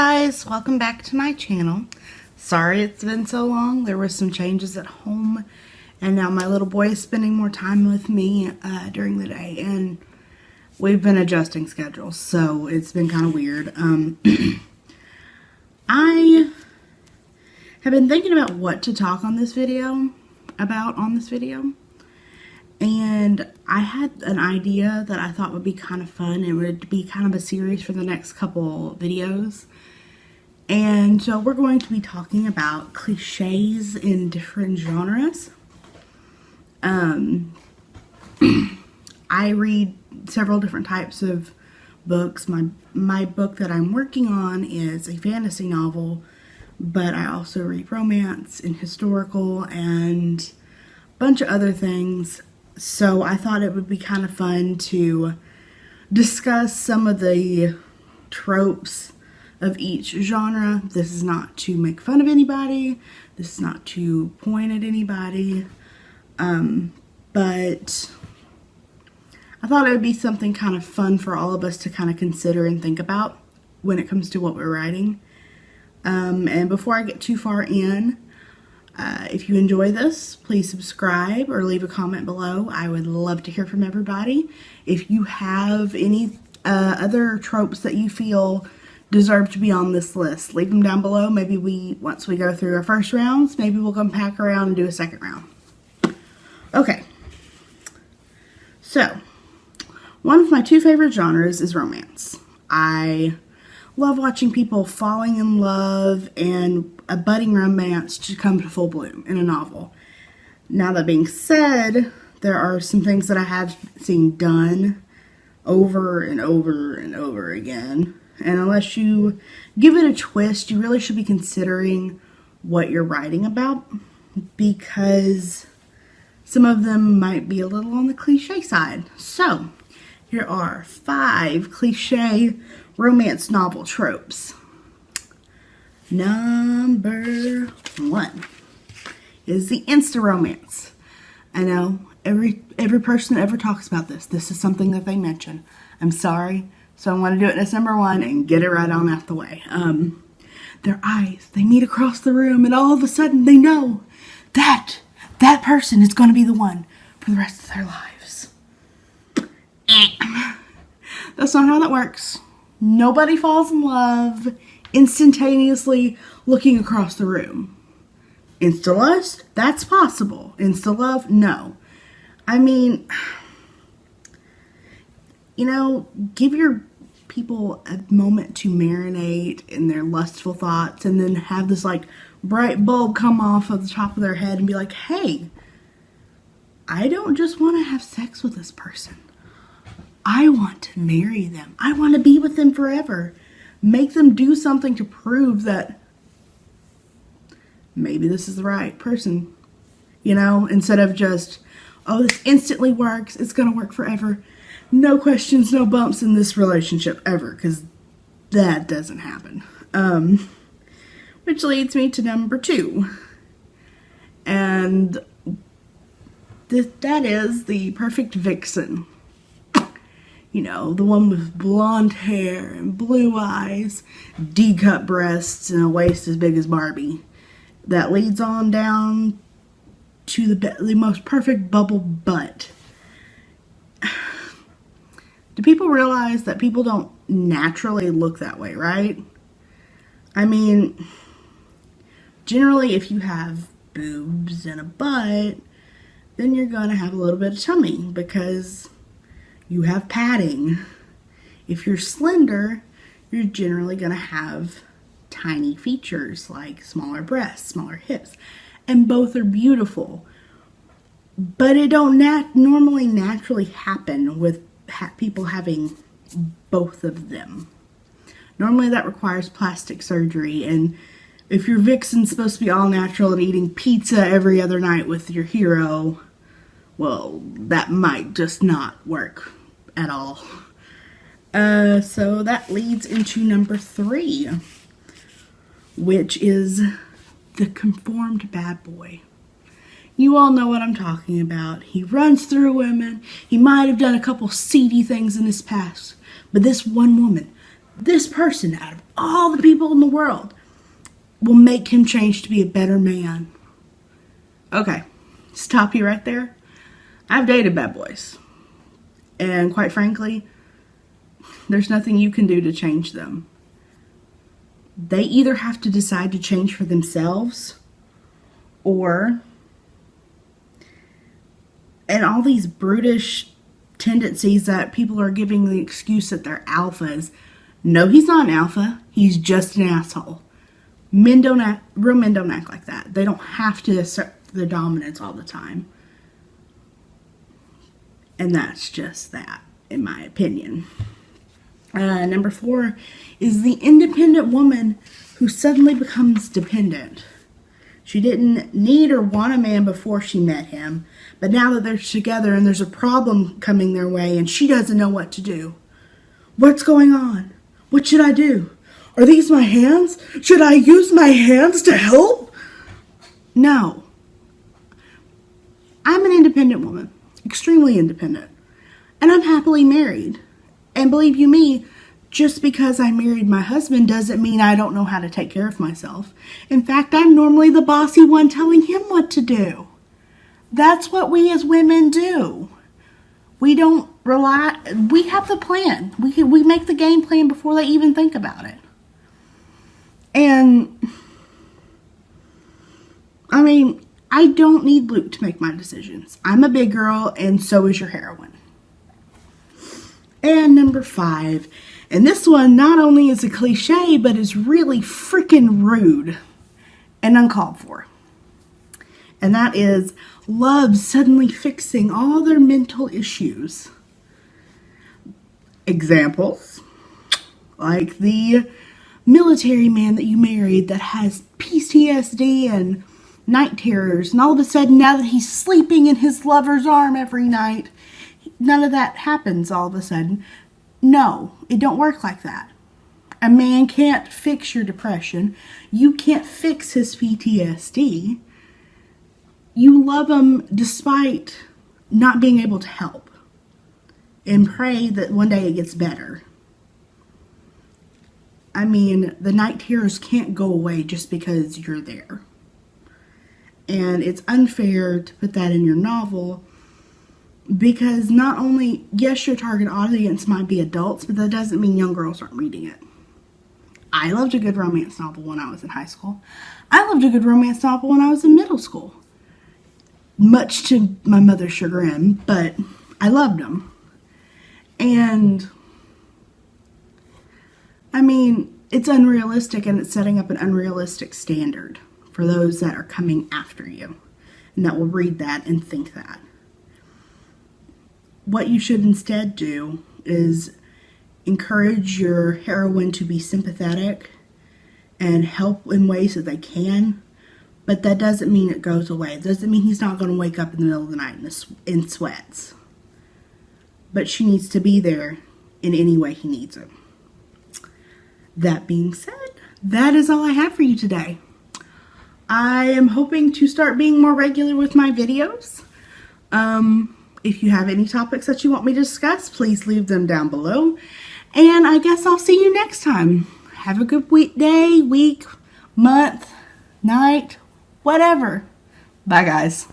guys, welcome back to my channel. Sorry it's been so long. There were some changes at home and now my little boy is spending more time with me during the day, and we've been adjusting schedules, so it's been kind of weird. I have been thinking about what to talk on this video and I had an idea that I thought would be kind of fun. It would be kind of a series for the next couple videos. And so we're going to be talking about cliches in different genres. I read several different types of books. My book that I'm working on is a fantasy novel, but I also read romance and historical and a bunch of other things. So I thought it would be kind of fun to discuss some of the tropes of each genre. This is not to make fun of anybody. This is not to point at anybody. But I thought it would be something kind of fun for all of us to kind of consider and think about when it comes to what we're writing. And before I get too far in, if you enjoy this, please subscribe or leave a comment below. I would love to hear from everybody. If you have any other tropes that you feel deserve to be on this list, leave them down below. Maybe once we go through our first rounds, maybe we'll come back around and do a second round. Okay. So, one of my two favorite genres is romance. I love watching people falling in love and a budding romance to come to full bloom in a novel. Now that being said, there are some things that I have seen done over and over and over again. And unless you give it a twist, you really should be considering what you're writing about, because some of them might be a little on the cliche side. So, here are 5 cliche romance novel tropes. Number 1 is the insta romance. I know every person that ever talks about this is something that they mention. I'm sorry, so I want to do it as number 1 and get it right on out the way. Their eyes, they meet across the room, and all of a sudden they know that person is going to be the one for the rest of their lives. That's not how that works. Nobody falls in love instantaneously looking across the room. Insta-lust? That's possible. Insta-love? No. I mean, give your people a moment to marinate in their lustful thoughts and then have this bright bulb come off of the top of their head and be like, hey, I don't just want to have sex with this person. I want to marry them. I want to be with them forever. Make them do something to prove that maybe this is the right person. Instead of just, oh, this instantly works. It's going to work forever. No questions, no bumps in this relationship ever, because that doesn't happen. Which leads me to number 2. And that is the perfect vixen. The one with blonde hair and blue eyes, D-cup breasts, and a waist as big as Barbie. That leads on down to the most perfect bubble butt. Do people realize that people don't naturally look that way, right? I mean, generally if you have boobs and a butt, then you're going to have a little bit of tummy because you have padding. If you're slender, you're generally going to have tiny features like smaller breasts, smaller hips, and both are beautiful. But it don't normally naturally happen with people having both of them. Normally that requires plastic surgery, and if your vixen's supposed to be all natural and eating pizza every other night with your hero, well, that might just not work at all. So that leads into number 3, which is the conformed bad boy. You all know what I'm talking about. He runs through women. He might have done a couple seedy things in his past, but this one woman, this person, out of all the people in the world, will make him change to be a better man. Okay, stop you right there. I've dated bad boys. And quite frankly, there's nothing you can do to change them. They either have to decide to change for themselves, or, and all these brutish tendencies that people are giving the excuse that they're alphas. No, he's not an alpha. He's just an asshole. Real men don't act like that. They don't have to assert their dominance all the time. And that's just that, in my opinion. Number 4 is the independent woman who suddenly becomes dependent. She didn't need or want a man before she met him, but now that they're together and there's a problem coming their way and she doesn't know what to do. What's going on? What should I do? Are these my hands? Should I use my hands to help? No. I'm an independent woman, extremely independent, and I'm happily married. And believe you me, just because I married my husband doesn't mean I don't know how to take care of myself. In fact, I'm normally the bossy one telling him what to do. That's what we as women do. We don't rely, we have the plan. We make the game plan before they even think about it. And, I mean, I don't need Luke to make my decisions. I'm a big girl, and so is your heroine. And number 5, and this one not only is a cliche, but is really freaking rude and uncalled for. And that is love suddenly fixing all their mental issues. Examples, like the military man that you married that has PTSD and night terrors, and all of a sudden now that he's sleeping in his lover's arm every night, none of that happens all of a sudden. No, it don't work like that. A man can't fix your depression. You can't fix his PTSD. You love him despite not being able to help. And pray that one day it gets better. I mean, the night terrors can't go away just because you're there. And it's unfair to put that in your novel, because not only, yes, your target audience might be adults, but that doesn't mean young girls aren't reading it. I loved a good romance novel when I was in high school. I loved a good romance novel when I was in middle school. Much to my mother's chagrin, but I loved them. And, I mean, it's unrealistic, and it's setting up an unrealistic standard for those that are coming after you and that will read that and think that. What you should instead do is encourage your heroine to be sympathetic and help in ways that they can, but that doesn't mean it goes away. It doesn't mean he's not going to wake up in the middle of the night in sweats. But she needs to be there in any way he needs it. That being said, that is all I have for you today. I am hoping to start being more regular with my videos. If you have any topics that you want me to discuss, please leave them down below. And I guess I'll see you next time. Have a good day, week, month, night, whatever. Bye, guys.